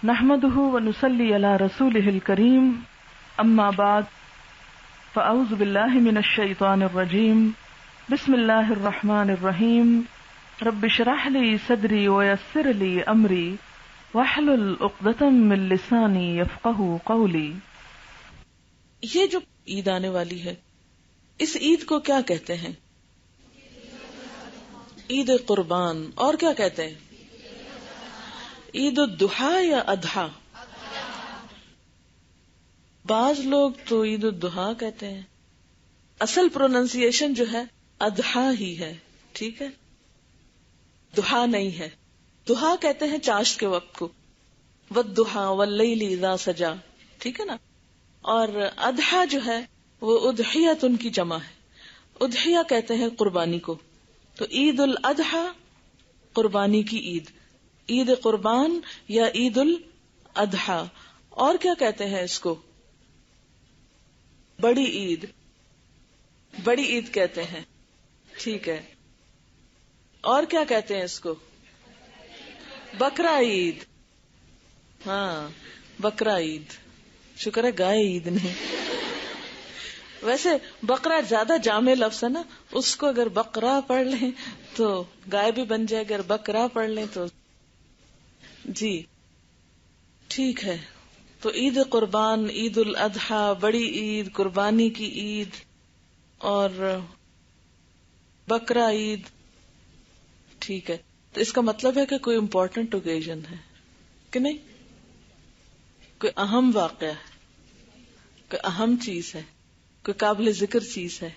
نحمده ونصلي على رسوله الكريم اما بعد فاعوذ بالله من الشيطان الرجيم بسم الله الرحمن الرحيم رب اشرح لي صدري ويسر لي امري واحلل عقدة من لساني يفقهوا قولي۔ یہ جو عید آنے والی ہے اس عید کو کیا کہتے ہیں؟ عید قربان، اور کیا کہتے ہیں؟ عید الضحیٰ یا اضحیٰ؟ بعض لوگ تو عید الضحیٰ کہتے ہیں، اصل پروننسیشن جو ہے اضحیٰ ہی ہے، ٹھیک ہے، ضحیٰ نہیں ہے۔ ضحیٰ کہتے ہیں چاشت کے وقت کو، والضحیٰ واللیل اذا سجا، ٹھیک ہے نا۔ اور اضحیٰ جو ہے وہ اضحیۃ ان کی جمع ہے، اضحیہ کہتے ہیں قربانی کو۔ تو عید الاضحیٰ قربانی کی عید، عید قربان یا عید الاضحیٰ۔ اور کیا کہتے ہیں اس کو؟ بڑی عید، بڑی عید کہتے ہیں، ٹھیک ہے۔ اور کیا کہتے ہیں اس کو؟ بقرہ عید، ہاں بقرہ عید، شکر ہے گائے عید نہیں۔ ویسے بقرہ زیادہ جامع لفظ ہے نا، اس کو اگر بقرہ پڑھ لیں تو گائے بھی بن جائے، اگر بقرہ پڑھ لیں تو جی ٹھیک ہے۔ تو عید قربان، عید الاضحیٰ، بڑی عید، قربانی کی عید اور بقرہ عید، ٹھیک ہے۔ تو اس کا مطلب ہے کہ کوئی امپورٹنٹ اوکیزن ہے کہ نہیں، کوئی اہم واقعہ ہے، کوئی اہم چیز ہے، کوئی قابل ذکر چیز ہے۔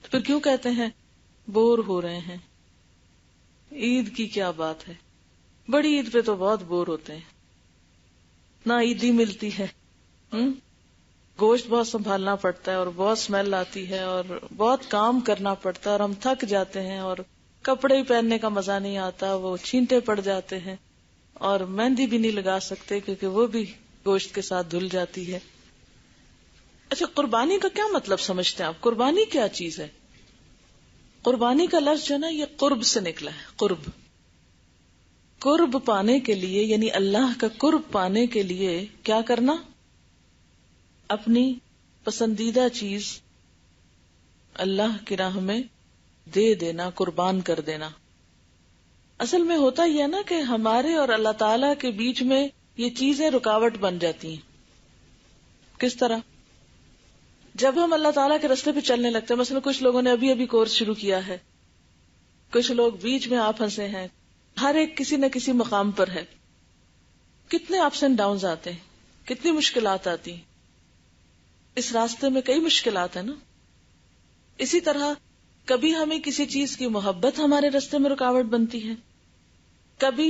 تو پھر کیوں کہتے ہیں بور ہو رہے ہیں؟ عید کی کیا بات ہے؟ بڑی عید پہ تو بہت بور ہوتے ہیں، نہ عیدی ملتی ہے، گوشت بہت سنبھالنا پڑتا ہے اور بہت اسمیل آتی ہے اور بہت کام کرنا پڑتا ہے اور ہم تھک جاتے ہیں اور کپڑے پہننے کا مزہ نہیں آتا، وہ چھینٹے پڑ جاتے ہیں اور مہندی بھی نہیں لگا سکتے کیونکہ وہ بھی گوشت کے ساتھ دھل جاتی ہے۔ اچھا، قربانی کا کیا مطلب سمجھتے ہیں آپ؟ قربانی کیا چیز ہے؟ قربانی کا لفظ جو ہے نا یہ قرب سے نکلا ہے، قرب۔ قرب پانے کے لیے یعنی اللہ کا قرب پانے کے لیے کیا کرنا؟ اپنی پسندیدہ چیز اللہ کی راہ میں دے دینا، قربان کر دینا۔ اصل میں ہوتا یہ ہے نا کہ ہمارے اور اللہ تعالی کے بیچ میں یہ چیزیں رکاوٹ بن جاتی ہیں۔ کس طرح؟ جب ہم اللہ تعالیٰ کے راستے پہ چلنے لگتے ہیں، مثلا کچھ لوگوں نے ابھی کورس شروع کیا ہے، کچھ لوگ بیچ میں آ پھنسے ہیں، ہر ایک کسی نہ کسی مقام پر ہے، کتنے اپس اینڈ ڈاؤنز آتے ہیں، کتنی مشکلات آتی ہیں، اس راستے میں کئی مشکلات ہیں نا۔ اسی طرح کبھی ہمیں کسی چیز کی محبت ہمارے راستے میں رکاوٹ بنتی ہے، کبھی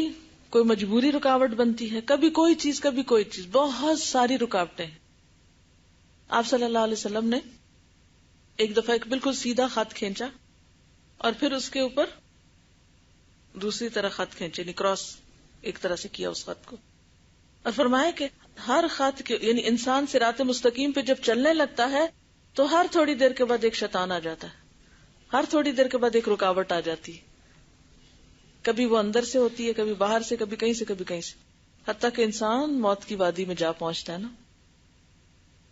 کوئی مجبوری رکاوٹ بنتی ہے، کبھی کوئی چیز، کبھی کوئی چیز، بہت ساری رکاوٹیں ہیں۔ آپ صلی اللہ علیہ وسلم نے ایک دفعہ ایک بالکل سیدھا خط کھینچا اور پھر اس کے اوپر دوسری طرح خط کھینچے، یعنی کراس ایک طرح سے کیا اس خط کو، اور فرمایا کہ ہر خط کے یعنی انسان صراط مستقیم پہ جب چلنے لگتا ہے تو ہر تھوڑی دیر کے بعد ایک شیطان آ جاتا ہے، ہر تھوڑی دیر کے بعد ایک رکاوٹ آ جاتی ہے، کبھی وہ اندر سے ہوتی ہے، کبھی باہر سے، کبھی کہیں سے، کبھی کہیں سے، حتیٰ کہ انسان موت کی وادی میں جا پہنچتا ہے نا۔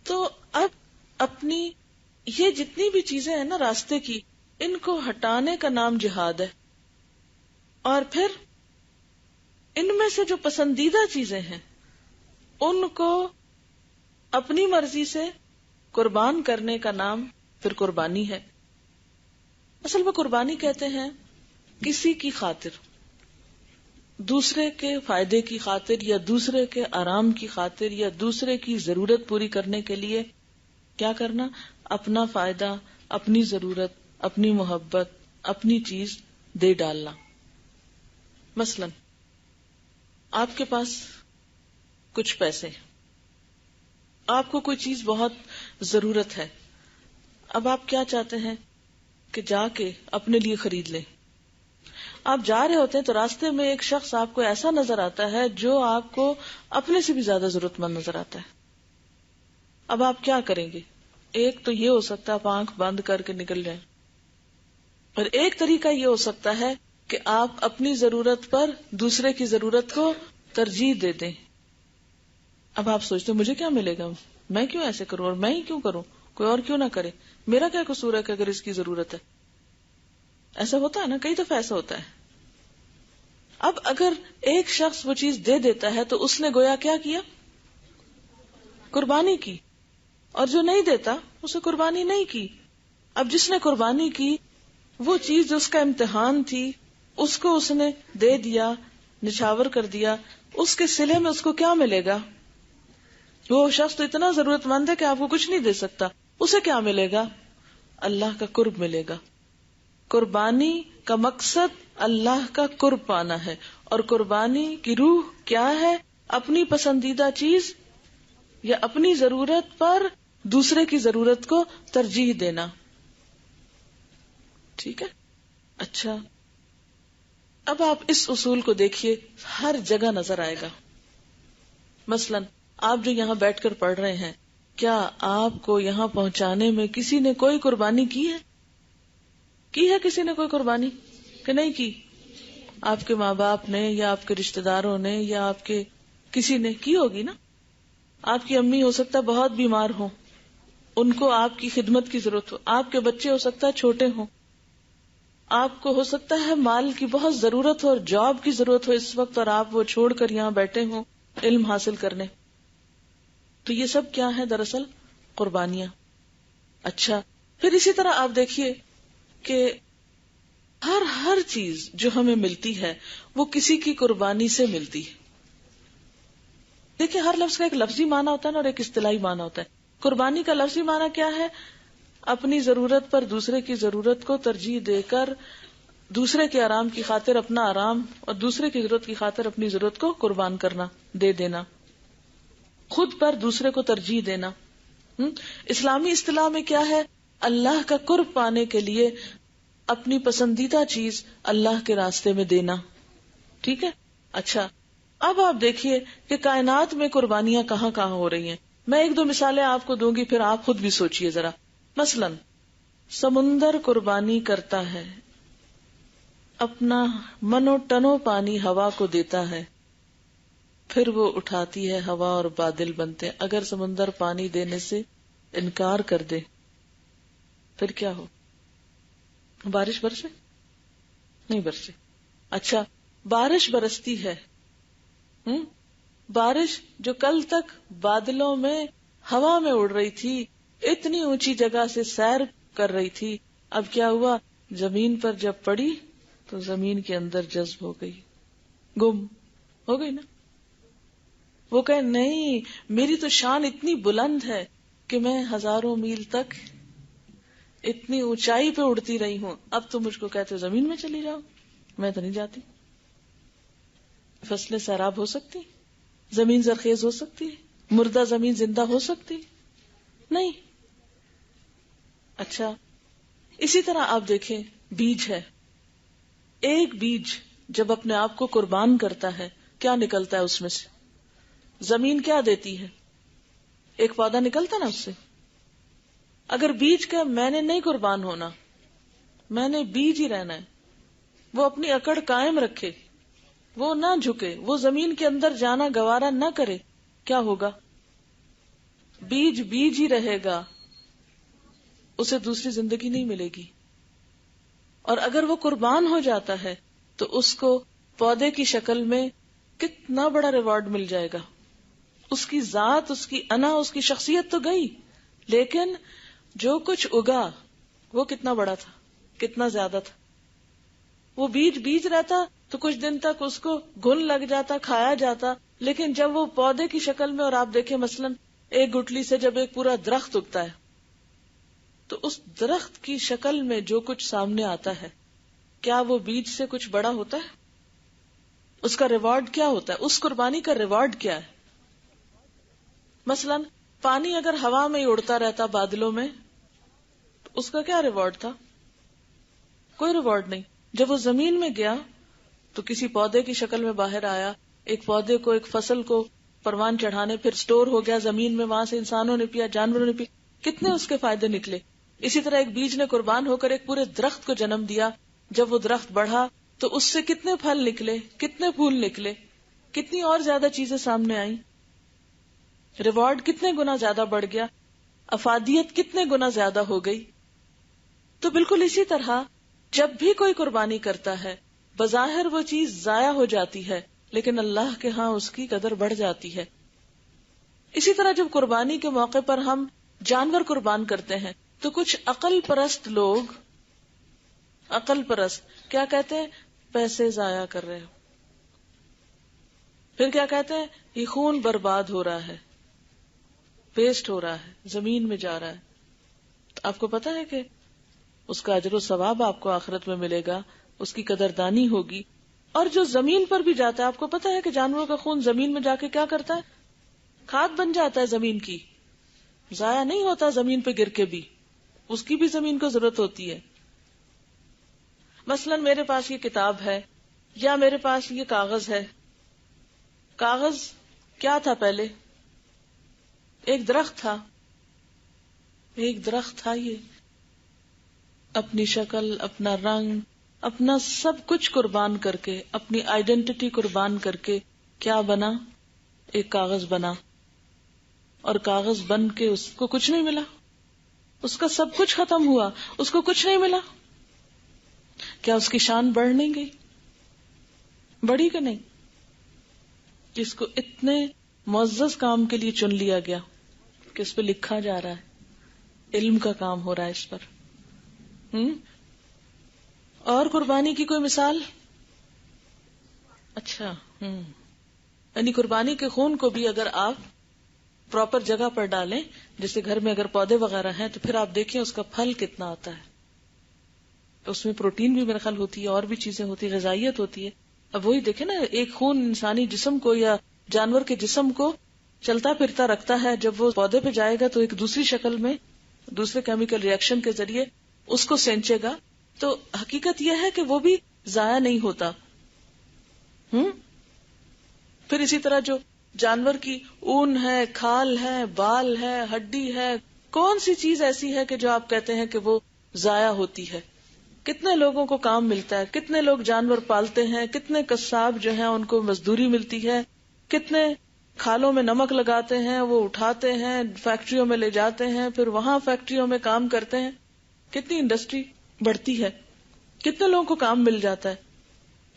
تو اب اپنی یہ جتنی بھی چیزیں ہیں نا راستے کی، ان کو ہٹانے کا نام جہاد ہے، اور پھر ان میں سے جو پسندیدہ چیزیں ہیں ان کو اپنی مرضی سے قربان کرنے کا نام پھر قربانی ہے۔ اصل میں قربانی کہتے ہیں کسی کی خاطر، دوسرے کے فائدے کی خاطر یا دوسرے کے آرام کی خاطر یا دوسرے کی ضرورت پوری کرنے کے لیے کیا کرنا؟ اپنا فائدہ، اپنی ضرورت، اپنی محبت، اپنی چیز دے ڈالنا۔ مثلا آپ کے پاس کچھ پیسے، آپ کو کوئی چیز بہت ضرورت ہے، اب آپ کیا چاہتے ہیں کہ جا کے اپنے لیے خرید لیں۔ آپ جا رہے ہوتے ہیں تو راستے میں ایک شخص آپ کو ایسا نظر آتا ہے جو آپ کو اپنے سے بھی زیادہ ضرورت مند نظر آتا ہے۔ اب آپ کیا کریں گے؟ ایک تو یہ ہو سکتا ہے آپ آنکھ بند کر کے نکل جائیں، اور ایک طریقہ یہ ہو سکتا ہے کہ آپ اپنی ضرورت پر دوسرے کی ضرورت کو ترجیح دے دیں، اب آپ سوچتے مجھے کیا ملے گا، میں کیوں ایسے کروں اور میں ہی کیوں کروں، کوئی اور کیوں نہ کرے، میرا کیا قصور ہے کہ اگر اس کی ضرورت ہے. ایسا ہوتا ہے نا، کئی دفعہ ایسا ہوتا ہے. اب اگر ایک شخص وہ چیز دے دیتا ہے تو اس نے گویا کیا کیا، قربانی کی، اور جو نہیں دیتا اسے قربانی نہیں کی. اب جس نے قربانی کی وہ چیز جو اس کا امتحان تھی اس کو اس نے دے دیا، نچھاور کر دیا، اس کے صلے میں اس کو کیا ملے گا؟ وہ شخص تو اتنا ضرورت مند ہے کہ آپ کو کچھ نہیں دے سکتا، اسے کیا ملے گا؟ اللہ کا قرب ملے گا. قربانی کا مقصد اللہ کا قرب پانا ہے، اور قربانی کی روح کیا ہے؟ اپنی پسندیدہ چیز یا اپنی ضرورت پر دوسرے کی ضرورت کو ترجیح دینا. ٹھیک ہے. اچھا، اب آپ اس اصول کو دیکھیے، ہر جگہ نظر آئے گا. مثلا آپ جو یہاں بیٹھ کر پڑھ رہے ہیں، کیا آپ کو یہاں پہنچانے میں کسی نے کوئی قربانی کی ہے؟ کی ہے کسی نے کوئی قربانی کہ نہیں کی؟ آپ کے ماں باپ نے یا آپ کے رشتہ داروں نے یا آپ کے کسی نے کی ہوگی نا. آپ کی امی ہو سکتا ہے بہت بیمار ہوں، ان کو آپ کی خدمت کی ضرورت ہو. آپ کے بچے ہو سکتا ہے چھوٹے ہوں، آپ کو ہو سکتا ہے مال کی بہت ضرورت ہو اور جاب کی ضرورت ہو اس وقت، اور آپ وہ چھوڑ کر یہاں بیٹھے ہوں علم حاصل کرنے. تو یہ سب کیا ہے؟ دراصل قربانیاں. اچھا، پھر اسی طرح آپ دیکھیے کہ ہر چیز جو ہمیں ملتی ہے وہ کسی کی قربانی سے ملتی ہے. دیکھیں، ہر لفظ کا ایک لفظی معنی ہوتا ہے نا اور ایک اصطلاحی معنی ہوتا ہے. قربانی کا لفظی معنی کیا ہے؟ اپنی ضرورت پر دوسرے کی ضرورت کو ترجیح دے کر دوسرے کے آرام کی خاطر اپنا آرام اور دوسرے کی ضرورت کی خاطر اپنی ضرورت کو قربان کرنا، دے دینا، خود پر دوسرے کو ترجیح دینا. اسلامی اصطلاح میں کیا ہے؟ اللہ کا قرب پانے کے لیے اپنی پسندیدہ چیز اللہ کے راستے میں دینا. ٹھیک ہے. اچھا، اب آپ دیکھیے کہ کائنات میں قربانیاں کہاں کہاں ہو رہی ہیں. میں ایک دو مثالیں آپ کو دوں گی، پھر آپ خود بھی سوچئے ذرا. مثلا سمندر قربانی کرتا ہے، اپنا منو ٹنو پانی ہوا کو دیتا ہے، پھر وہ اٹھاتی ہے ہوا اور بادل بنتے ہیں. اگر سمندر پانی دینے سے انکار کر دے پھر کیا ہو؟ بارش برسے؟ نہیں برسے. اچھا، بارش برستی ہے، بارش جو کل تک بادلوں میں ہوا میں اڑ رہی تھی، اتنی اونچی جگہ سے سیر کر رہی تھی، اب کیا ہوا؟ زمین پر جب پڑی تو زمین کے اندر جذب ہو گئی، گم ہو گئی نا. وہ کہے نہیں، میری تو شان اتنی بلند ہے کہ میں ہزاروں میل تک اتنی اونچائی پہ اڑتی رہی ہوں، اب تو مجھ کو کہتے زمین میں چلی جاؤ، میں تو نہیں جاتی. فصلیں سیراب ہو سکتی، زمین زرخیز ہو سکتی، مردہ زمین زندہ ہو سکتی نہیں. اچھا، اسی طرح آپ دیکھیں، بیج ہے، ایک بیج جب اپنے آپ کو قربان کرتا ہے کیا نکلتا ہے اس میں سے؟ زمین کیا دیتی ہے؟ ایک پودا نکلتا نا اس سے. اگر بیج کا میں نے نہیں قربان ہونا، میں نے بیج ہی رہنا ہے، وہ اپنی اکڑ قائم رکھے، وہ نہ جھکے، وہ زمین کے اندر جانا گوارا نہ کرے، کیا ہوگا؟ بیج بیج ہی رہے گا، اسے دوسری زندگی نہیں ملے گی. اور اگر وہ قربان ہو جاتا ہے تو اس کو پودے کی شکل میں کتنا بڑا ریوارڈ مل جائے گا. اس کی ذات، اس کی انا، اس کی شخصیت تو گئی، لیکن جو کچھ اگا وہ کتنا بڑا تھا، کتنا زیادہ تھا. وہ بیج بیج رہتا تو کچھ دن تک اس کو گھن لگ جاتا، کھایا جاتا، لیکن جب وہ پودے کی شکل میں، اور آپ دیکھیں مثلا ایک گٹلی سے جب ایک پورا درخت اگتا ہے تو اس درخت کی شکل میں جو کچھ سامنے آتا ہے، کیا وہ بیج سے کچھ بڑا ہوتا ہے؟ اس کا ریوارڈ کیا ہوتا ہے؟ اس قربانی کا ریوارڈ کیا ہے؟ مثلا پانی اگر ہوا میں ہی اڑتا رہتا بادلوں میں تو اس کا کیا ریوارڈ تھا؟ کوئی ریوارڈ نہیں. جب وہ زمین میں گیا تو کسی پودے کی شکل میں باہر آیا، ایک پودے کو، ایک فصل کو پروان چڑھانے، پھر سٹور ہو گیا زمین میں، وہاں سے انسانوں نے پیا، جانوروں نے پیا، کتنے اس کے فائدے نکلے. اسی طرح ایک بیج نے قربان ہو کر ایک پورے درخت کو جنم دیا. جب وہ درخت بڑھا تو اس سے کتنے پھل نکلے، کتنے پھول نکلے، کتنی اور زیادہ چیزیں سامنے آئیں. ریوارڈ کتنے گنا زیادہ بڑھ گیا، افادیت کتنے گنا زیادہ ہو گئی. تو بالکل اسی طرح جب بھی کوئی قربانی کرتا ہے بظاہر وہ چیز ضائع ہو جاتی ہے، لیکن اللہ کے ہاں اس کی قدر بڑھ جاتی ہے. اسی طرح جب قربانی کے موقع پر ہم جانور قربان کرتے ہیں تو کچھ عقل پرست لوگ، عقل پرست کیا کہتے ہیں؟ پیسے ضائع کر رہے ہو. پھر کیا کہتے ہیں؟ یہ خون برباد ہو رہا ہے، ویسٹ ہو رہا ہے، زمین میں جا رہا ہے. تو آپ کو پتا ہے کہ اس کا اجر و ثواب آپ کو آخرت میں ملے گا، اس کی قدردانی ہوگی. اور جو زمین پر بھی جاتا ہے، آپ کو پتا ہے کہ جانوروں کا خون زمین میں جا کے کیا کرتا ہے؟ کھاد بن جاتا ہے زمین کی، ضائع نہیں ہوتا زمین پہ گر کے بھی، اس کی بھی زمین کو ضرورت ہوتی ہے. مثلا میرے پاس یہ کتاب ہے یا میرے پاس یہ کاغذ ہے. کاغذ کیا تھا پہلے؟ ایک درخت تھا، ایک درخت تھا. یہ اپنی شکل، اپنا رنگ، اپنا سب کچھ قربان کر کے، اپنی آئیڈینٹی قربان کر کے کیا بنا؟ ایک کاغذ بنا. اور کاغذ بن کے اس کو کچھ نہیں ملا، اس کا سب کچھ ختم ہوا، اس کو کچھ نہیں ملا. کیا اس کی شان بڑھ نہیں گئی؟ بڑھی کہ نہیں؟ اس کو اتنے معزز کام کے لیے چن لیا گیا کہ اس پہ لکھا جا رہا ہے، علم کا کام ہو رہا ہے اس پر. اور قربانی کی کوئی مثال؟ اچھا، یعنی قربانی کے خون کو بھی اگر آپ پراپر جگہ پر ڈالیں، جیسے گھر میں اگر پودے وغیرہ ہیں، تو پھر آپ دیکھیں اس کا پھل کتنا آتا ہے. اس میں پروٹین بھی میرے خیال ہوتی ہے، اور بھی چیزیں ہوتی ہے، غذائیت ہوتی ہے. اب وہی دیکھیں نا، ایک خون انسانی جسم کو یا جانور کے جسم کو چلتا پھرتا رکھتا ہے. جب وہ پودے پہ جائے گا تو ایک دوسری شکل میں، دوسرے کیمیکل ریئیکشن کے ذریعے اس کو سینچے گا. تو حقیقت یہ ہے کہ وہ بھی ضائع نہیں ہوتا. پھر اسی طرح جو جانور کی اون ہے، کھال ہے، بال ہے، ہڈی ہے، کون سی چیز ایسی ہے کہ جو آپ کہتے ہیں کہ وہ ضائع ہوتی ہے؟ کتنے لوگوں کو کام ملتا ہے، کتنے لوگ جانور پالتے ہیں، کتنے قصاب جو ہیں ان کو مزدوری ملتی ہے، کتنے کھالوں میں نمک لگاتے ہیں، وہ اٹھاتے ہیں، فیکٹریوں میں لے جاتے ہیں، پھر وہاں فیکٹریوں میں کام کرتے ہیں. کتنی انڈسٹری بڑھتی ہے، کتنے لوگوں کو کام مل جاتا ہے.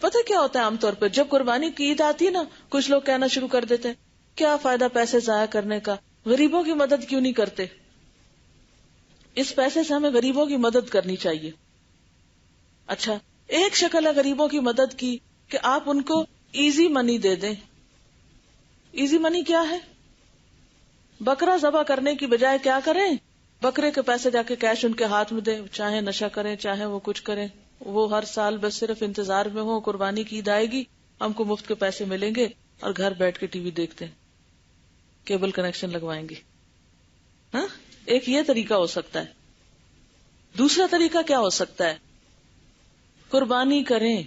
پتہ کیا ہوتا ہے عام طور پہ جب قربانی کی عید آتی ہے نا، کچھ لوگ کہنا شروع کر دیتے ہیں کیا فائدہ پیسے ضائع کرنے کا، غریبوں کی مدد کیوں نہیں کرتے؟ اس پیسے سے ہمیں غریبوں کی مدد کرنی چاہیے. اچھا، ایک شکل ہے غریبوں کی مدد کی کہ آپ ان کو ایزی منی دے دیں. ایزی منی کیا ہے؟ بکرا ذبح کرنے کی بجائے کیا کریں؟ بکرے کے پیسے جا کے کیش ان کے ہاتھ میں دیں، چاہے نشہ کریں، چاہے وہ کچھ کریں، وہ ہر سال بس صرف انتظار میں ہو قربانی کی عید آئے گی، ہم کو مفت کے پیسے ملیں گے، اور گھر بیٹھ کے ٹی وی دیکھتے ہیں، کیبل کنیکشن لگوائیں گے. ہاں، ایک یہ طریقہ ہو سکتا ہے. دوسرا طریقہ کیا ہو سکتا ہے؟ قربانی کریں،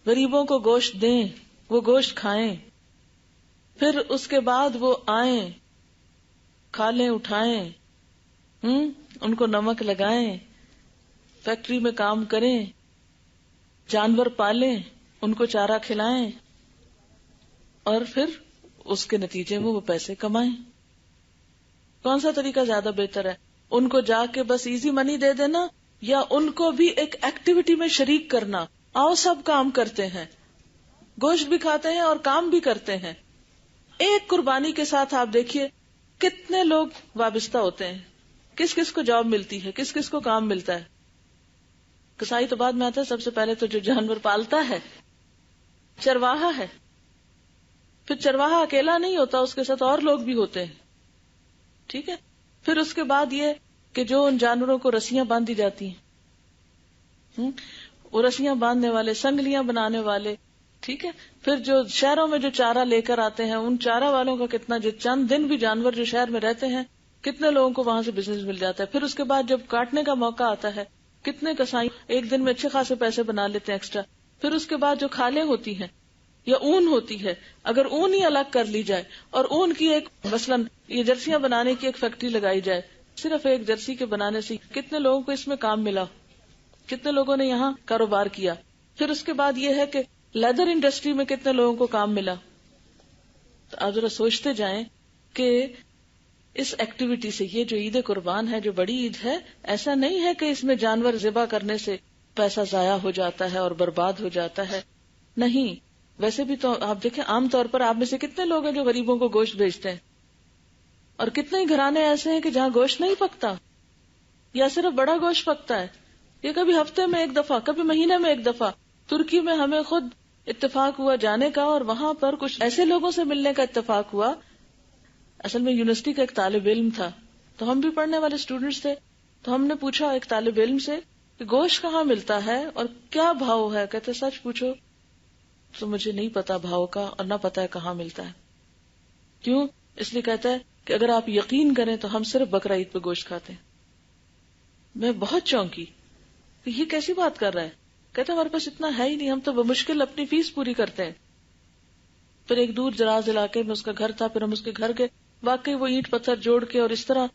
غریبوں کو گوشت دیں، وہ گوشت کھائیں، پھر اس کے بعد وہ آئیں، کھالیں، اٹھائیں، ان کو نمک لگائیں، فیکٹری میں کام کریں، جانور پالیں، ان کو چارہ کھلائیں، اور پھر اس کے نتیجے میں وہ پیسے کمائیں. کون سا طریقہ زیادہ بہتر ہے؟ ان کو جا کے بس ایزی منی دے دینا، یا ان کو بھی ایک ایکٹیویٹی میں شریک کرنا؟ آؤ سب کام کرتے ہیں، گوشت بھی کھاتے ہیں اور کام بھی کرتے ہیں. ایک قربانی کے ساتھ آپ دیکھیے کتنے لوگ وابستہ ہوتے ہیں، کس کس کو جاب ملتی ہے، کس کس کو کام ملتا ہے. کسائی تو بعد میں آتا ہے، سب سے پہلے تو جو جانور پالتا ہے چرواہا ہے. پھر چرواہا اکیلا نہیں ہوتا، اس کے ساتھ اور لوگ بھی ہوتے ہیں. ٹھیک ہے، پھر اس کے بعد یہ کہ جو ان جانوروں کو رسیاں باندھی جاتی ہیں، وہ رسیاں باندھنے والے، سنگلیاں بنانے والے. ٹھیک ہے، پھر جو شہروں میں جو چارہ لے کر آتے ہیں، ان چارہ والوں کا کتنا، جو چند دن بھی جانور جو شہر میں رہتے ہیں، کتنے لوگوں کو وہاں سے بزنس مل جاتا ہے. پھر اس کے بعد جب کاٹنے کا موقع آتا ہے، کتنے کسائی ایک دن میں اچھے خاصے پیسے بنا لیتے ہیں ایکسٹرا. پھر اس کے بعد جو کھالیں ہوتی ہیں یا اون ہوتی ہے، اگر اون ہی الگ کر لی جائے اور اون کی ایک مثلاً یہ جرسیاں بنانے کی ایک فیکٹری لگائی جائے، صرف ایک جرسی کے بنانے سے کتنے لوگوں کو اس میں کام ملا، کتنے لوگوں نے یہاں کاروبار کیا. پھر اس کے بعد یہ ہے کہ لیدر انڈسٹری میں کتنے لوگوں کو کام ملا. تو آپ ذرا سوچتے جائیں کہ اس ایکٹیویٹی سے، یہ جو عید قربان ہے، جو بڑی عید ہے، ایسا نہیں ہے کہ اس میں جانور ذبح کرنے سے پیسہ ضائع ہو جاتا ہے اور برباد ہو جاتا ہے. نہیں، ویسے بھی تو آپ دیکھیں عام طور پر آپ میں سے کتنے لوگ ہیں جو غریبوں کو گوشت بیچتے ہیں، اور کتنے ہی گھرانے ایسے ہیں کہ جہاں گوشت نہیں پکتا یا صرف بڑا گوشت پکتا ہے. یہ کبھی ہفتے میں ایک دفعہ، کبھی مہینے میں ایک دفعہ. ترکی میں ہمیں خود اتفاق ہوا جانے کا، اور وہاں پر کچھ ایسے لوگوں سے ملنے کا اتفاق ہوا. اصل میں یونیورسٹی کا ایک طالب علم تھا، تو ہم بھی پڑھنے والے اسٹوڈینٹس تھے، تو ہم نے پوچھا ایک طالب علم سے کہ گوشت کہاں ملتا ہے اور کیا بھاؤ ہے. کہتے سچ پوچھو تو مجھے نہیں پتا بھاؤ کا، اور نہ پتا ہے کہاں ملتا ہے. کیوں؟ اس لیے کہتا ہے کہ اگر آپ یقین کریں تو ہم صرف بقرہ عید پہ گوشت کھاتے ہیں. میں بہت چونکی کہ یہ کیسی بات کر رہا ہے. کہتا ہمارے پاس اتنا ہے ہی نہیں، ہم تو بمشکل اپنی فیس پوری کرتے ہیں. پھر ایک دور دراز علاقے میں اس کا گھر تھا، پھر ہم اس کے گھر کے واقعی وہ اینٹ پتھر جوڑ کے اور اس طرح،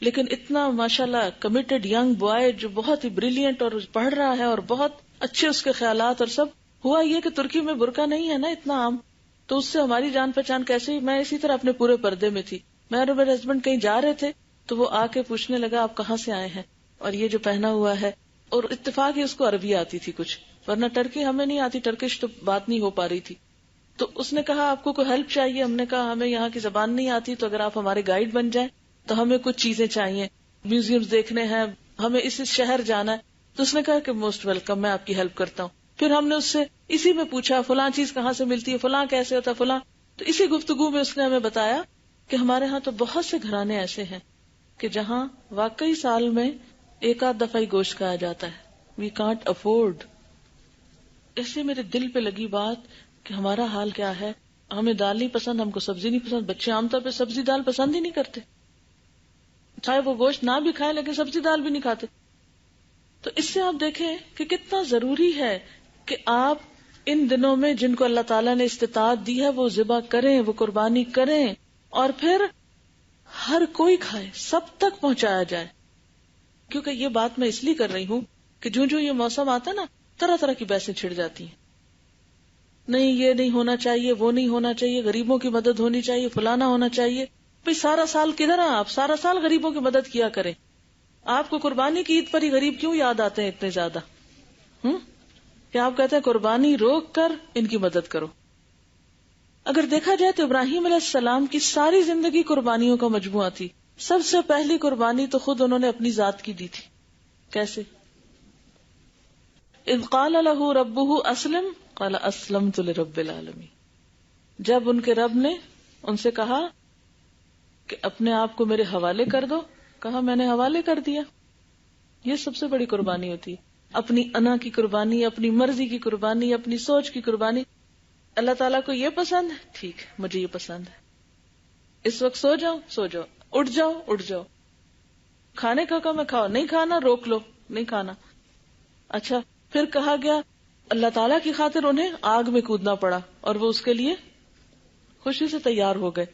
لیکن اتنا ماشاءاللہ کمیٹڈ ینگ بوائے جو بہت ہی بریلینٹ اور پڑھ رہا ہے اور بہت اچھے اس کے خیالات اور سب. ہوا یہ کہ ترکی میں برقع نہیں ہے نا اتنا عام، تو اس سے ہماری جان پہچان کیسے. میں اسی طرح اپنے پورے پردے میں تھی. میں اور میرے ہسبینڈ کہیں جا رہے تھے تو وہ آ کے پوچھنے لگا آپ کہاں سے آئے ہیں اور یہ جو پہنا ہوا ہے. اور اتفاق ہی اس کو عربی آتی تھی کچھ، ورنہ ٹرکی ہمیں نہیں آتی، ٹرکش تو بات نہیں ہو پا رہی تھی. تو اس نے کہا آپ کو کوئی ہیلپ چاہیے؟ ہم نے کہا ہمیں یہاں کی زبان نہیں آتی، تو اگر آپ ہمارے گائیڈ بن جائیں تو ہمیں کچھ چیزیں چاہیے، میوزیمز دیکھنے ہیں، ہمیں اس شہر جانا ہے. تو اس نے کہا کہ موسٹ ویلکم، میں آپ کی ہیلپ کرتا ہوں. پھر ہم نے اس سے اسی میں پوچھا فلاں چیز کہاں سے ملتی ہے، فلاں کیسے ہوتا ہے، فلاں. تو اسی گفتگو میں اس نے ہمیں بتایا کہ ہمارے ہاں تو بہت سے گھرانے ایسے ہیں کہ جہاں واقعی سال میں ایک آدھ دفعہ ہی گوشت کھایا جاتا ہے. We can't afford. ایسے میرے دل پہ لگی بات کہ ہمارا حال کیا ہے. ہمیں دال نہیں پسند، ہم کو سبزی نہیں پسند. بچے عام طور پہ سبزی دال پسند ہی نہیں کرتے، چاہے وہ گوشت نہ بھی کھائے لیکن سبزی دال بھی نہیں کھاتے. تو اس سے آپ دیکھیں کہ کتنا ضروری ہے کہ آپ ان دنوں میں جن کو اللہ تعالیٰ نے استطاعت دی ہے وہ ذبح کریں، وہ قربانی کریں، اور پھر ہر کوئی کھائے، سب تک پہنچایا جائے. کیونکہ یہ بات میں اس لیے کر رہی ہوں کہ جو یہ موسم آتا ہے نا، طرح طرح کی بحثیں چھڑ جاتی ہیں. نہیں یہ نہیں ہونا چاہیے، وہ نہیں ہونا چاہیے، غریبوں کی مدد ہونی چاہیے، فلانا ہونا چاہیے. بھئی سارا سال کدھر ہیں آپ؟ سارا سال غریبوں کی مدد کیا کریں. آپ کو قربانی کی عید پر ہی غریب کیوں یاد آتے ہیں اتنے زیادہ؟ کہ آپ کہتے ہیں قربانی روک کر ان کی مدد کرو. اگر دیکھا جائے تو ابراہیم علیہ السلام کی ساری زندگی قربانیوں کا مجموعہ تھی. سب سے پہلی قربانی تو خود انہوں نے اپنی ذات کی دی تھی. کیسے؟ اذ قال له ربه اسلم قال اسلمت لرب العالمین. جب ان کے رب نے ان سے کہا کہ اپنے آپ کو میرے حوالے کر دو، کہا میں نے حوالے کر دیا. یہ سب سے بڑی قربانی ہوتی ہے. اپنی انا کی قربانی، اپنی مرضی کی قربانی، اپنی سوچ کی قربانی. اللہ تعالیٰ کو یہ پسند ہے، ٹھیک ہے مجھے یہ پسند ہے. اس وقت سو جاؤ سو جاؤ، اٹھ جاؤ اٹھ جاؤ. کھانے کا حکم ہے کھاؤ، نہیں کھانا روک لو، نہیں کھانا. اچھا پھر کہا گیا اللہ تعالیٰ کی خاطر انہیں آگ میں کودنا پڑا، اور وہ اس کے لیے خوشی سے تیار ہو گئے.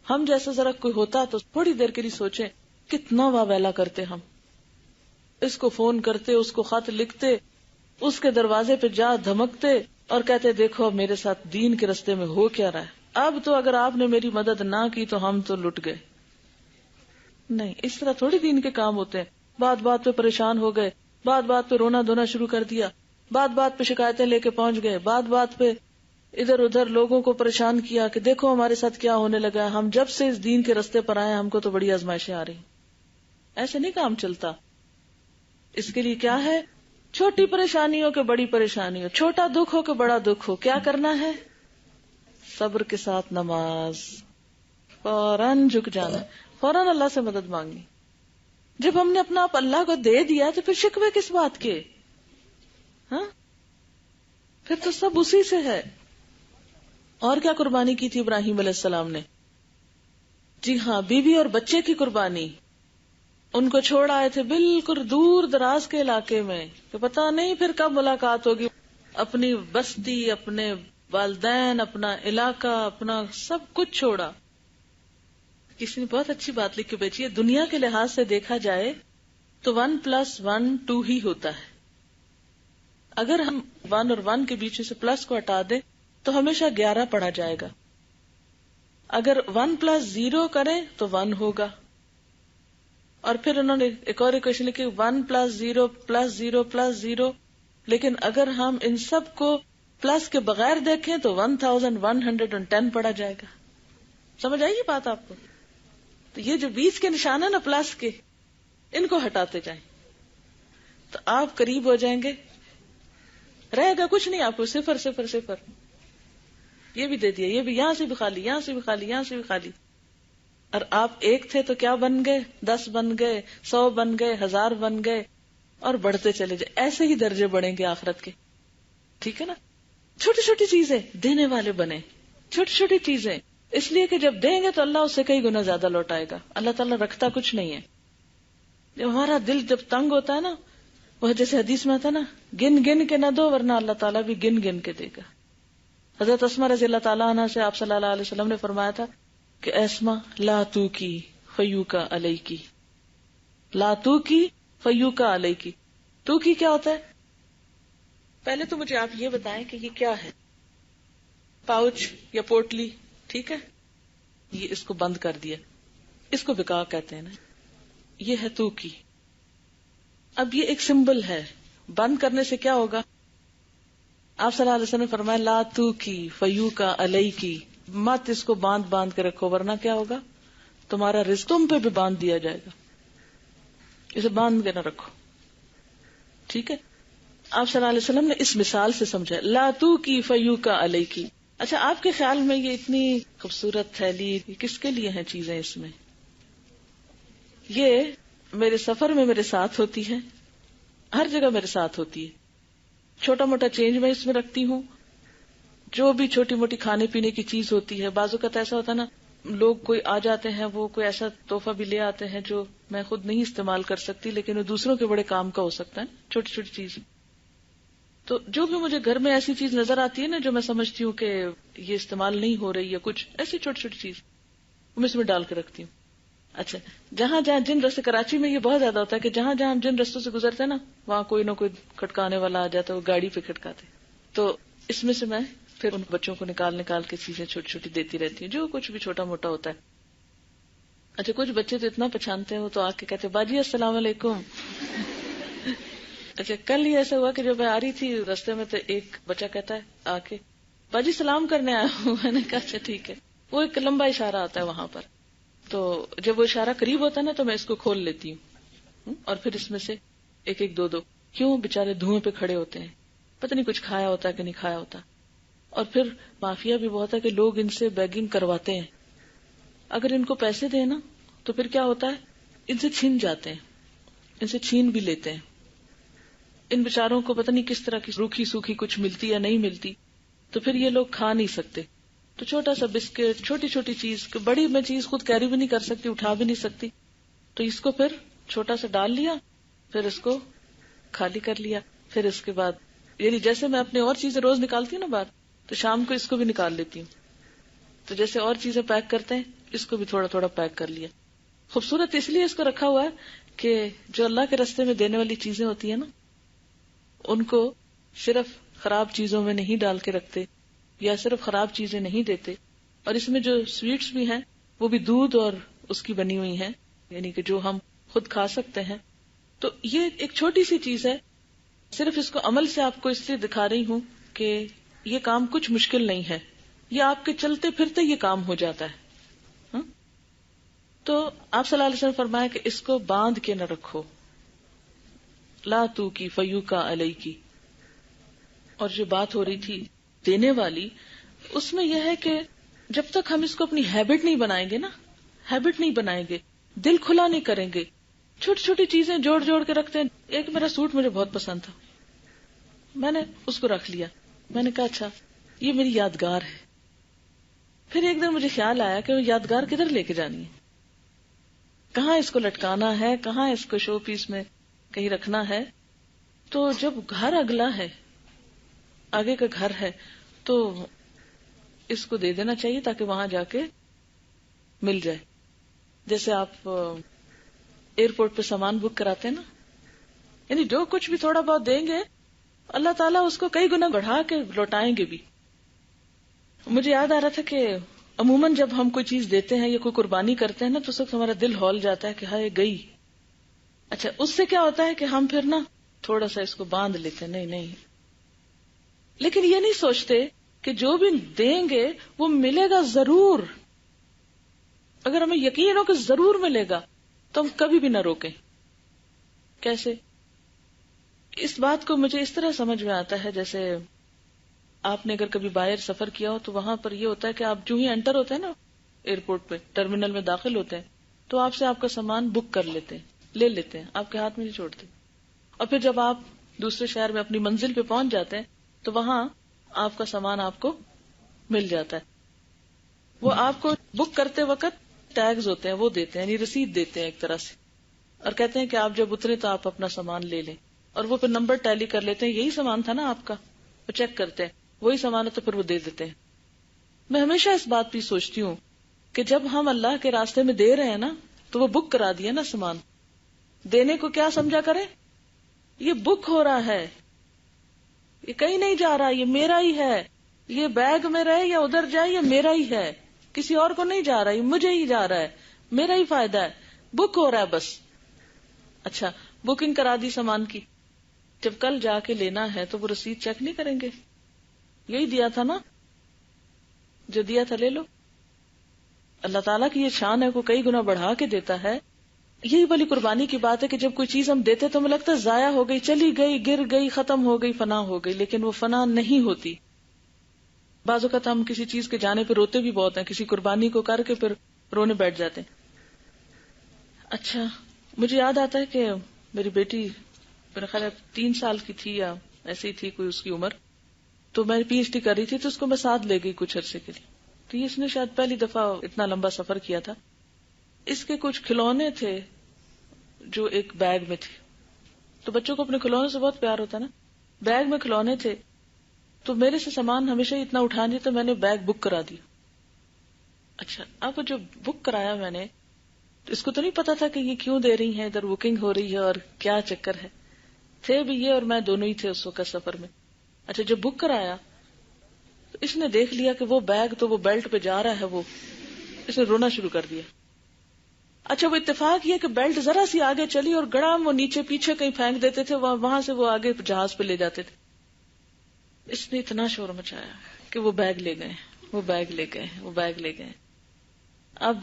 ہم جیسا ذرا کوئی ہوتا تو تھوڑی دیر کے لیے سوچیں کتنا واویلا کرتے ہم. اس کو فون کرتے، اس کو خط لکھتے، اس کے دروازے پہ جا دھمکتے اور کہتے دیکھو اب میرے ساتھ دین کے رستے میں ہو کیا رہا ہے. اب تو اگر آپ نے میری مدد نہ کی تو ہم تو لٹ گئے. نہیں، اس طرح تھوڑی دین کے کام ہوتے ہیں. بات بات پہ پریشان ہو گئے، بات بات پہ رونا دھونا شروع کر دیا، بات بات پہ شکایتیں لے کے پہنچ گئے، بات بات پہ ادھر ادھر لوگوں کو پریشان کیا کہ دیکھو ہمارے ساتھ کیا ہونے لگا ہے. ہم جب سے اس دین کے رستے پر آئے ہم کو تو بڑی آزمائشیں آ رہی. ایسے نہیں کام چلتا. اس کے لیے کیا ہے؟ چھوٹی پریشانی ہو کہ بڑی پریشانی ہو، چھوٹا دکھ ہو کہ بڑا دکھ ہو، کیا کرنا ہے؟ صبر کے ساتھ نماز، فوراً جھک جانا، فوراً اللہ سے مدد مانگنی. جب ہم نے اپنا آپ اللہ کو دے دیا تو پھر شکوے کس بات کے؟ ہاں پھر تو سب اسی سے ہے. اور کیا قربانی کی تھی ابراہیم علیہ السلام نے؟ جی ہاں، بیوی اور بچے کی قربانی. ان کو چھوڑ آئے تھے بالکل دور دراز کے علاقے میں کہ پتہ نہیں پھر کب ملاقات ہوگی. اپنی بستی، اپنے والدین، اپنا علاقہ، اپنا سب کچھ چھوڑا. کسی نے بہت اچھی بات لکھی بیچی ہے، دنیا کے لحاظ سے دیکھا جائے تو 1+1 2 ہی ہوتا ہے. اگر ہم 1 اور 1 کے بیچ سے پلس کو ہٹا دیں تو ہمیشہ 11 پڑا جائے گا. اگر 1+0 کریں تو 1 ہوگا. اور پھر انہوں نے ایک اور اکویشن لکھی 1+0+0+0. لیکن اگر ہم ان سب کو پلس کے بغیر دیکھیں تو 1110 پڑا جائے گا. سمجھ آئی یہ بات آپ کو؟ تو یہ جو بیچ کے نشان ہے نا پلس کے، ان کو ہٹاتے جائیں تو آپ قریب ہو جائیں گے. رہے گا کچھ نہیں آپ کو، 0 0 0. یہ بھی دے دیا، یہ بھی یہاں سے بھی خالی، یہاں سے بھی خالی، یہاں سے بھی خالی. اور آپ 1 تھے تو کیا بن گئے؟ 10 بن گئے، 100 بن گئے، 1000 بن گئے، اور بڑھتے چلے جائیں. ایسے ہی درجے بڑھیں گے آخرت کے. ٹھیک ہے نا؟ چھوٹی چھوٹی چیزیں دینے والے بنے، چھوٹی چھوٹی چیزیں، اس لیے کہ جب دیں گے تو اللہ اس سے کئی گنا زیادہ لوٹائے گا. اللہ تعالیٰ رکھتا کچھ نہیں ہے. جب ہمارا دل جب تنگ ہوتا ہے نا، وہ جیسے حدیث میں آتا ہے نا، گن گن کے نہ دو ورنہ اللہ تعالیٰ بھی گن گن کے دے گا. حضرت اسما رضی اللہ تعالیٰ عنہ سے آپ صلی اللہ علیہ وسلم نے فرمایا تھا کہ اسما لا تو کی فیو کا علیہ کی، لا تو کی فیو کا علیہ کی. تو کی کیا ہوتا ہے؟ پہلے تو مجھے آپ یہ بتائیں کہ یہ کیا ہے. پاؤچ یا پوٹلی، ٹھیک ہے، یہ اس کو بند کر دیا، اس کو بکا کہتے ہیں نا. یہ ہے تو کی. اب یہ ایک سمبل ہے. بند کرنے سے کیا ہوگا؟ آپ صلی اللہ علیہ وسلم نے فرمایا لا تو کی فیو کا علیہ کی، مت اس کو باندھ باندھ کے رکھو ورنہ کیا ہوگا؟ تمہارا رزق تم پہ بھی باندھ دیا جائے گا. اسے باندھ کے نہ رکھو. ٹھیک ہے؟ آپ صلی اللہ علیہ وسلم نے اس مثال سے سمجھا لا تو کی فیو کا علیہ کی. اچھا، آپ کے خیال میں یہ اتنی خوبصورت تھیلی یہ کس کے لیے ہیں چیزیں اس میں؟ یہ میرے سفر میں میرے ساتھ ہوتی ہے، ہر جگہ میرے ساتھ ہوتی ہے. چھوٹا موٹا چینج میں اس میں رکھتی ہوں، جو بھی چھوٹی موٹی کھانے پینے کی چیز ہوتی ہے. بعض اوقات ایسا ہوتا ہے نا، لوگ کوئی آ جاتے ہیں، وہ کوئی ایسا تحفہ بھی لے آتے ہیں جو میں خود نہیں استعمال کر سکتی لیکن وہ دوسروں کے بڑے کام کا ہو سکتا ہے. چھوٹی چھوٹی چیز. تو جو بھی مجھے گھر میں ایسی چیز نظر آتی ہے نا جو میں سمجھتی ہوں کہ یہ استعمال نہیں ہو رہی ہے، کچھ ایسی چھوٹی چھوٹی چیز میں اس میں ڈال کے رکھتی ہوں. اچھا، جہاں جہاں جن رستے، کراچی میں یہ بہت زیادہ ہوتا ہے کہ جہاں جہاں ہم جن رستوں سے گزرتے ہیں نا، وہاں کوئی نہ کوئی کھٹکانے والا آ جاتا ہے، وہ گاڑی پہ کھٹکاتے. تو اس میں سے میں پھر ان بچوں کو نکال کے چیزیں چھوٹی چھوٹی دیتی رہتی ہوں، جو کچھ بھی چھوٹا موٹا ہوتا ہے. اچھا، کچھ بچے تو اتنا پہچانتے ہیں، وہ تو آ کے کہتے باجی السلام علیکم. اچھا، کل ہی ایسا ہوا کہ جب میں آ رہی تھی رستے میں تو ایک بچہ کہتا ہے آ کے باجی سلام کرنے آیا ہوں. میں نے کہا اچھا ٹھیک ہے. وہ ایک لمبا اشارہ آتا ہے وہاں پر، تو جب وہ اشارہ قریب ہوتا ہے نا تو میں اس کو کھول لیتی ہوں اور پھر اس میں سے ایک ایک دو کیوں بےچارے دھوئیں پہ کھڑے ہوتے ہیں، پتہ نہیں کچھ کھایا ہوتا ہے کہ نہیں کھایا ہوتا. اور پھر مافیا بھی بہت ہے کہ لوگ ان سے بیگنگ کرواتے ہیں. اگر ان کو پیسے دیں نا تو پھر کیا ہوتا ہے، ان سے چھین جاتے ہیں، ان سے چھین بھی لیتے ہیں. ان بیچاروں کو پتہ نہیں کس طرح کی روکھی سوکھی کچھ ملتی یا نہیں ملتی، تو پھر یہ لوگ کھا نہیں سکتے. تو چھوٹا سا بسکٹ، چھوٹی چھوٹی چیز، بڑی میں چیز خود کیری بھی نہیں کر سکتی، اٹھا بھی نہیں سکتی، تو اس کو پھر چھوٹا سا ڈال لیا، پھر اس کو خالی کر لیا. پھر اس کے بعد یعنی جیسے میں اپنے اور چیزیں روز نکالتی ہوں نا باہر، تو شام کو اس کو بھی نکال لیتی ہوں. تو جیسے اور چیزیں پیک کرتے ہیں، اس کو بھی تھوڑا تھوڑا پیک کر لیا. خوبصورت اس لیے اس کو رکھا ہوا ہے کہ جو اللہ کے راستے میں دینے والی چیزیں ہوتی ہیں نا، ان کو صرف خراب چیزوں میں نہیں ڈال کے رکھتے یا صرف خراب چیزیں نہیں دیتے. اور اس میں جو سویٹس بھی ہیں وہ بھی دودھ اور اس کی بنی ہوئی ہیں، یعنی کہ جو ہم خود کھا سکتے ہیں. تو یہ ایک چھوٹی سی چیز ہے، صرف اس کو عمل سے آپ کو اس لیے دکھا رہی ہوں کہ یہ کام کچھ مشکل نہیں ہے، یہ آپ کے چلتے پھرتے یہ کام ہو جاتا ہے. تو آپ صلی اللہ علیہ وسلم فرمایا کہ اس کو باندھ کے نہ رکھو، لا تو کی فیو کا علیہ کی. اور جو بات ہو رہی تھی دینے والی، اس میں یہ ہے کہ جب تک ہم اس کو اپنی ہیبٹ نہیں بنائیں گے نا، ہیبٹ نہیں بنائیں گے، دل کھلا نہیں کریں گے، چھوٹی چھوٹی چیزیں جوڑ جوڑ کے رکھتے ہیں. ایک میرا سوٹ مجھے بہت پسند تھا، میں نے اس کو رکھ لیا، میں نے کہا اچھا یہ میری یادگار ہے. پھر ایک دن مجھے خیال آیا کہ وہ یادگار کدھر لے کے جانی ہے، کہاں اس کو لٹکانا ہے، کہاں اس کو شو پیس میں کہیں رکھنا ہے. تو جب گھر اگلا ہے، آگے کا گھر ہے، تو اس کو دے دینا چاہیے تاکہ وہاں جا کے مل جائے. جیسے آپ ایئرپورٹ پہ سامان بک کراتے ہیں نا، یعنی جو کچھ بھی تھوڑا بہت دیں گے اللہ تعالیٰ اس کو کئی گنا بڑھا کے لوٹائیں گے بھی. مجھے یاد آ رہا تھا کہ عموماً جب ہم کوئی چیز دیتے ہیں یا کوئی قربانی کرتے ہیں نا تو اس وقت ہمارا دل ہول جاتا ہے کہ ہائے گئی. اچھا اس سے کیا ہوتا ہے کہ ہم پھر نا تھوڑا سا اس کو باندھ لیتے ہیں، نہیں، لیکن یہ نہیں سوچتے کہ جو بھی دیں گے وہ ملے گا ضرور. اگر ہمیں یقین ہو کہ ضرور ملے گا تو ہم کبھی بھی نہ روکیں. کیسے؟ اس بات کو مجھے اس طرح سمجھ میں آتا ہے، جیسے آپ نے اگر کبھی باہر سفر کیا ہو تو وہاں پر یہ ہوتا ہے کہ آپ جو ہی انٹر ہوتے ہیں نا ایئرپورٹ پہ، ٹرمینل میں داخل ہوتے ہیں تو آپ سے آپ کا سامان بک کر لیتے ہیں، لے لیتے ہیں، آپ کے ہاتھ میں نہیں چھوڑتے. اور پھر جب آپ دوسرے شہر میں اپنی منزل پہ پہنچ جاتے ہیں تو وہاں آپ کا سامان آپ کو مل جاتا ہے. وہ آپ کو بک کرتے وقت ٹیگز ہوتے ہیں وہ دیتے ہیں، یعنی رسید دیتے ہیں ایک طرح سے، اور کہتے ہیں کہ آپ جب اترے تو آپ اپنا سامان لے لیں. اور وہ پھر نمبر ٹیلی کر لیتے ہیں، یہی سامان تھا نا آپ کا، وہ چیک کرتے ہیں وہی سامان ہے تو پھر وہ دے دیتے ہیں. میں ہمیشہ اس بات پہ سوچتی ہوں کہ جب ہم اللہ کے راستے میں دے رہے ہیں نا تو وہ بک کرا دیا نا سامان. دینے کو کیا سمجھا کریں؟ یہ بک ہو رہا ہے، یہ کہیں نہیں جا رہا، یہ میرا ہی ہے، یہ بیگ میں رہے یا ادھر جائے یہ میرا ہی ہے، کسی اور کو نہیں جا رہا، یہ مجھے ہی جا رہا ہے، میرا ہی فائدہ ہے، بک ہو رہا ہے بس. اچھا بکنگ کرا دی سامان کی، جب کل جا کے لینا ہے تو وہ رسید چیک نہیں کریں گے؟ یہی دیا تھا نا، جو دیا تھا لے لو. اللہ تعالیٰ کی یہ شان ہے، کو کئی گنا بڑھا کے دیتا ہے. یہی بڑی قربانی کی بات ہے کہ جب کوئی چیز ہم دیتے تو ہمیں لگتا ہے ضائع ہو گئی، چلی گئی، گر گئی، ختم ہو گئی، فنا ہو گئی، لیکن وہ فنا نہیں ہوتی. بعض اوقات ہم کسی چیز کے جانے پہ روتے بھی بہت ہیں، کسی قربانی کو کر کے پھر رونے بیٹھ جاتے ہیں. اچھا مجھے یاد آتا ہے کہ میری بیٹی میرا خیال ہے 3 سال کی تھی یا ایسی تھی کوئی اس کی عمر، تو میں پی ایچ ڈی کر رہی تھی تو اس کو میں ساتھ لے گئی کچھ عرصے کے لیے. تو اس نے شاید پہلی دفعہ اتنا لمبا سفر کیا تھا. اس کے کچھ کھلونے تھے جو ایک بیگ میں تھے، تو بچوں کو اپنے کھلونے سے بہت پیار ہوتا ہے نا. بیگ میں کھلونے تھے تو میرے سے سامان ہمیشہ اتنا اٹھا نہیں، تو میں نے بیگ بک کرا دیا. اچھا اب جو بک کرایا میں نے، تو اس کو تو نہیں پتا تھا کہ یہ کیوں دے رہی ہیں، ادھر بکنگ ہو رہی ہے اور کیا چکر ہے. تھے بھی یہ اور میں دونوں ہی تھے اس وقت سفر میں. اچھا جب بک کرایا تو اس نے دیکھ لیا کہ وہ بیگ تو وہ بیلٹ پہ جا رہا ہے، وہ اس نے رونا شروع کر دیا. اچھا وہ اتفاق یہ کہ بیلٹ ذرا سی آگے چلی اور گڑام وہ نیچے پیچھے کہیں پھینک دیتے تھے، وہاں سے وہ آگے جہاز پہ لے جاتے تھے. اس نے اتنا شور مچایا کہ وہ بیگ لے گئے، وہ بیگ لے گئے، وہ بیگ لے گئے. اب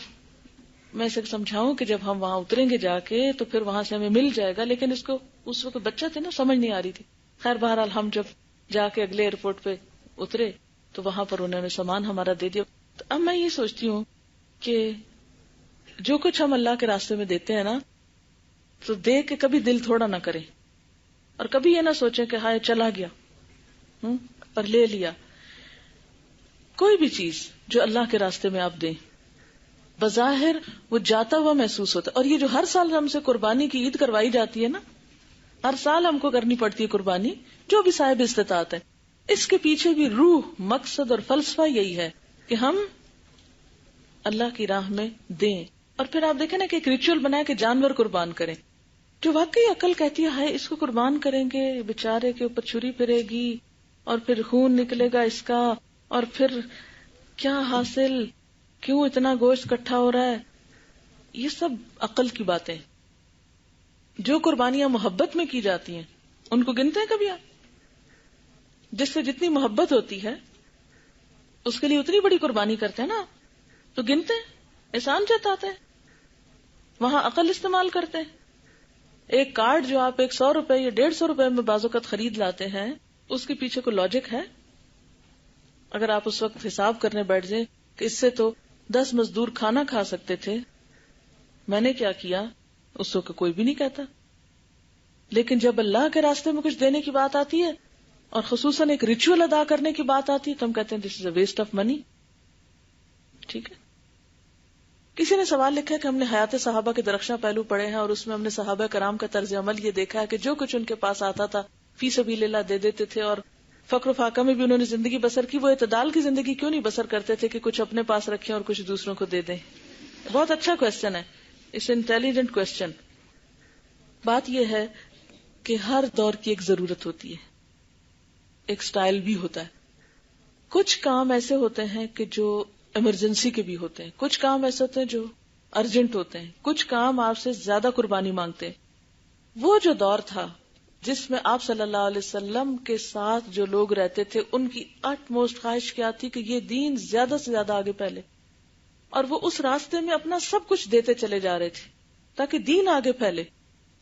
میں اسے سمجھاؤں کہ جب ہم وہاں اتریں گے جا کے تو پھر وہاں سے ہمیں مل جائے گا، لیکن اس کو اس وقت بچہ تھے نا، سمجھ نہیں آ رہی تھی. خیر بہرحال ہم جب جا کے اگلے ایئرپورٹ پہ اترے تو وہاں پر انہوں نے سامان ہمارا دے دیا. تو اب میں یہ سوچتی ہوں کہ جو کچھ ہم اللہ کے راستے میں دیتے ہیں نا، تو دے کے کبھی دل تھوڑا نہ کریں، اور کبھی یہ نہ سوچیں کہ ہائے چلا گیا اور لے لیا. کوئی بھی چیز جو اللہ کے راستے میں آپ دیں، بظاہر وہ جاتا ہوا محسوس ہوتا ہے. اور یہ جو ہر سال ہم سے قربانی کی عید کروائی جاتی ہے نا، ہر سال ہم کو کرنی پڑتی ہے قربانی، جو بھی صاحب استطاعت ہے، اس کے پیچھے بھی روح، مقصد اور فلسفہ یہی ہے کہ ہم اللہ کی راہ میں دیں. اور پھر آپ دیکھیں نا کہ ایک ریچول بنائے کہ جانور قربان کریں، جو واقعی عقل کہتی ہے اس کو قربان کریں گے، بیچارے کے اوپر چھری پھرے گی اور پھر خون نکلے گا اس کا، اور پھر کیا حاصل، کیوں اتنا گوشت اکٹھا ہو رہا ہے. یہ سب عقل کی باتیں. جو قربانیاں محبت میں کی جاتی ہیں ان کو گنتے ہیں کبھی آپ؟ جس سے جتنی محبت ہوتی ہے اس کے لیے اتنی بڑی قربانی کرتے ہیں نا، تو گنتے ہیں، احسان جتاتے ہیں، وہاں عقل استعمال کرتے ہیں. ایک کارڈ جو آپ 100 روپے یا 150 روپے میں بعض اوقات خرید لاتے ہیں، اس کے پیچھے کوئی لاجک ہے؟ اگر آپ اس وقت حساب کرنے بیٹھ جائیں کہ اس سے تو 10 مزدور کھانا کھا سکتے تھے، میں نے کیا کیا، اس کو کوئی بھی نہیں کہتا. لیکن جب اللہ کے راستے میں کچھ دینے کی بات آتی ہے اور خصوصاً ایک ریچول ادا کرنے کی بات آتی ہے تو ہم کہتے ہیں دس از اے ویسٹ آف منی. ٹھیک ہے. کسی نے سوال لکھا ہے کہ ہم نے حیات صحابہ کے درخشاں پہلو پڑھے ہیں اور اس میں ہم نے صحابہ کرام کا طرز عمل یہ دیکھا ہے کہ جو کچھ ان کے پاس آتا تھا فی سبیل اللہ دے دیتے تھے، اور فقر و فاقہ میں بھی انہوں نے زندگی بسر کی. وہ اعتدال کی زندگی کیوں نہیں بسر کرتے تھے کہ کچھ اپنے پاس رکھیں اور کچھ دوسروں کو دے دیں؟ بہت اچھا کوشچن ہے، اس انٹیلیجنٹ کوشچن. بات یہ ہے کہ ہر دور کی ایک ضرورت ہوتی ہے، ایک سٹائل بھی ہوتا ہے. کچھ کام ایسے ہوتے ہیں کہ جو ایمرجنسی کے بھی ہوتے ہیں، کچھ کام ایسے ہوتے ہیں جو ارجنٹ ہوتے ہیں، کچھ کام آپ سے زیادہ قربانی مانگتے ہیں. وہ جو دور تھا جس میں آپ صلی اللہ علیہ وسلم کے ساتھ جو لوگ رہتے تھے، ان کی اٹ موسٹ خواہش کیا تھی کہ یہ دین زیادہ سے زیادہ آگے پھیلے، اور وہ اس راستے میں اپنا سب کچھ دیتے چلے جا رہے تھے تاکہ دین آگے پھیلے.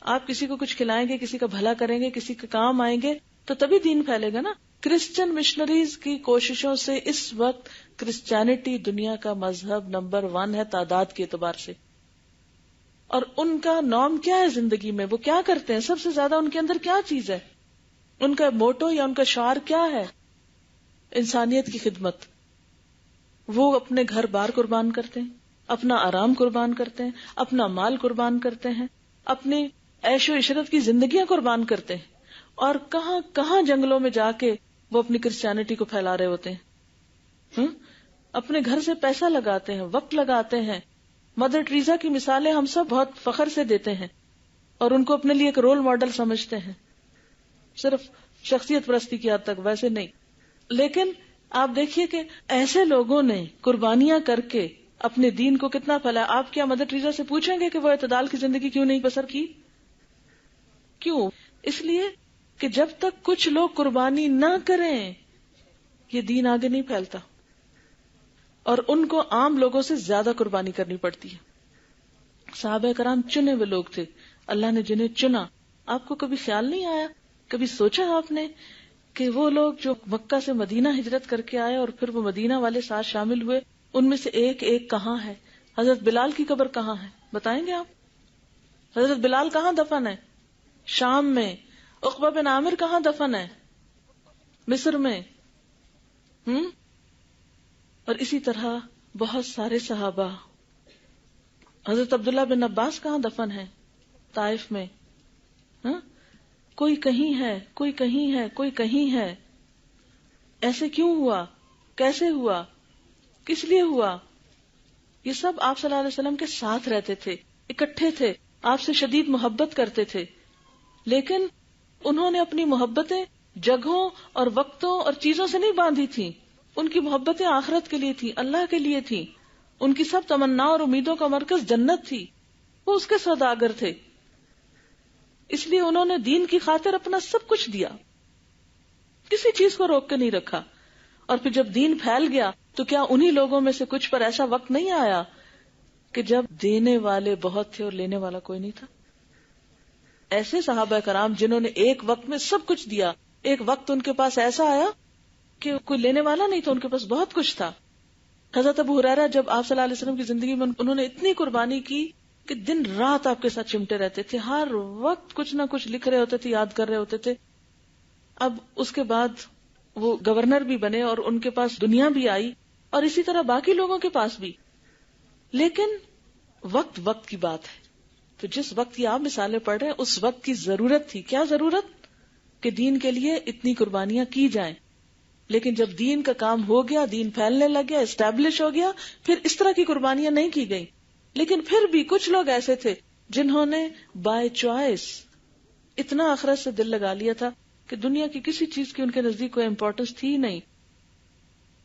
آپ کسی کو کچھ کھلائیں گے، کسی کا بھلا کریں گے، کسی کے کام آئیں گے تو تبھی دین پھیلے گا نا. کرسچن مشنریز کی کوششوں سے اس وقت کرسچینٹی دنیا کا مذہب نمبر 1 ہے تعداد کے اعتبار سے. اور ان کا نام کیا ہے زندگی میں، وہ کیا کرتے ہیں، سب سے زیادہ ان کے اندر کیا چیز ہے، ان کا موٹو یا ان کا شعار کیا ہے؟ انسانیت کی خدمت. وہ اپنے گھر بار قربان کرتے ہیں، اپنا آرام قربان کرتے ہیں، اپنا مال قربان کرتے ہیں، اپنی عیش و عشرت کی زندگیاں قربان کرتے ہیں، اور کہاں کہاں جنگلوں میں جا کے وہ اپنی کرسچینٹی کو پھیلا رہے ہوتے ہیں. اپنے گھر سے پیسہ لگاتے ہیں، وقت لگاتے ہیں. مدر ٹریزا کی مثالیں ہم سب بہت فخر سے دیتے ہیں اور ان کو اپنے لیے ایک رول ماڈل سمجھتے ہیں، صرف شخصیت پرستی کی حد تک، ویسے نہیں. لیکن آپ دیکھیے کہ ایسے لوگوں نے قربانیاں کر کے اپنے دین کو کتنا پھیلایا. آپ کیا مدر ٹریزا سے پوچھیں گے کہ وہ اعتدال کی زندگی کیوں نہیں بسر کی؟ کیوں؟ اس لیے کہ جب تک کچھ لوگ قربانی نہ کریں یہ دین آگے نہیں پھیلتا، اور ان کو عام لوگوں سے زیادہ قربانی کرنی پڑتی ہے. صحابہ کرام چنے ہوئے لوگ تھے، اللہ نے جنہیں چنا. آپ کو کبھی خیال نہیں آیا، کبھی سوچا آپ نے کہ وہ لوگ جو مکہ سے مدینہ ہجرت کر کے آئے اور پھر وہ مدینہ والے ساتھ شامل ہوئے، ان میں سے ایک ایک کہاں ہے؟ حضرت بلال کی قبر کہاں ہے بتائیں گے آپ؟ حضرت بلال کہاں دفن ہے؟ شام میں. عقبہ بن عامر کہاں دفن ہے؟ مصر میں. اور اسی طرح بہت سارے صحابہ. حضرت عبداللہ بن عباس کہاں دفن ہے؟ طائف میں. کوئی کہیں ہے، کوئی کہیں ہے، کوئی کہیں ہے. ایسے کیوں ہوا؟ کیسے ہوا؟ کس لیے ہوا؟ یہ سب آپ صلی اللہ علیہ وسلم کے ساتھ رہتے تھے، اکٹھے تھے، آپ سے شدید محبت کرتے تھے، لیکن انہوں نے اپنی محبتیں جگہوں اور وقتوں اور چیزوں سے نہیں باندھی تھیں. ان کی محبتیں آخرت کے لیے تھیں، اللہ کے لیے تھیں. ان کی سب تمنا اور امیدوں کا مرکز جنت تھی. وہ اس کے سوداگر تھے، اس لیے انہوں نے دین کی خاطر اپنا سب کچھ دیا، کسی چیز کو روک کے نہیں رکھا. اور پھر جب دین پھیل گیا تو کیا انہی لوگوں میں سے کچھ پر ایسا وقت نہیں آیا کہ جب دینے والے بہت تھے اور لینے والا کوئی نہیں تھا؟ ایسے صحابہ کرام جنہوں نے ایک وقت میں سب کچھ دیا. ایک وقت ان کے پاس ایسا آیا کہ کوئی لینے والا نہیں تھا، ان کے پاس بہت کچھ تھا. حضرت ابو ہریرہ جب آپ صلی اللہ علیہ وسلم کی زندگی میں انہوں نے اتنی قربانی کی کہ دن رات آپ کے ساتھ چمٹے رہتے تھے، ہر وقت کچھ نہ کچھ لکھ رہے ہوتے تھے، یاد کر رہے ہوتے تھے. اب اس کے بعد وہ گورنر بھی بنے اور ان کے پاس دنیا بھی آئی، اور اسی طرح باقی لوگوں کے پاس بھی. لیکن وقت کی بات ہے. تو جس وقت کی آپ مثالیں پڑھ رہے ہیں اس وقت کی ضرورت تھی. کیا ضرورت؟ کہ دین کے لیے اتنی قربانیاں کی جائیں. لیکن جب دین کا کام ہو گیا، دین پھیلنے لگ گیا، اسٹیبلش ہو گیا، پھر اس طرح کی قربانیاں نہیں کی گئی. لیکن پھر بھی کچھ لوگ ایسے تھے جنہوں نے بائی چوائس اتنا آخرت سے دل لگا لیا تھا کہ دنیا کی کسی چیز کی ان کے نزدیک کوئی امپورٹنس تھی نہیں،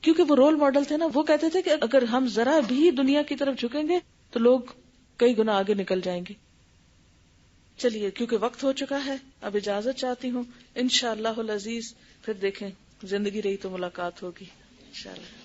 کیونکہ وہ رول ماڈل تھے نا. وہ کہتے تھے کہ اگر ہم ذرا بھی دنیا کی طرف جھکیں گے تو لوگ کئی گنا آگے نکل جائیں گے. چلیے کیونکہ وقت ہو چکا ہے اب اجازت چاہتی ہوں. انشاءاللہ العزیز پھر دیکھیں، زندگی رہی تو ملاقات ہوگی انشاءاللہ.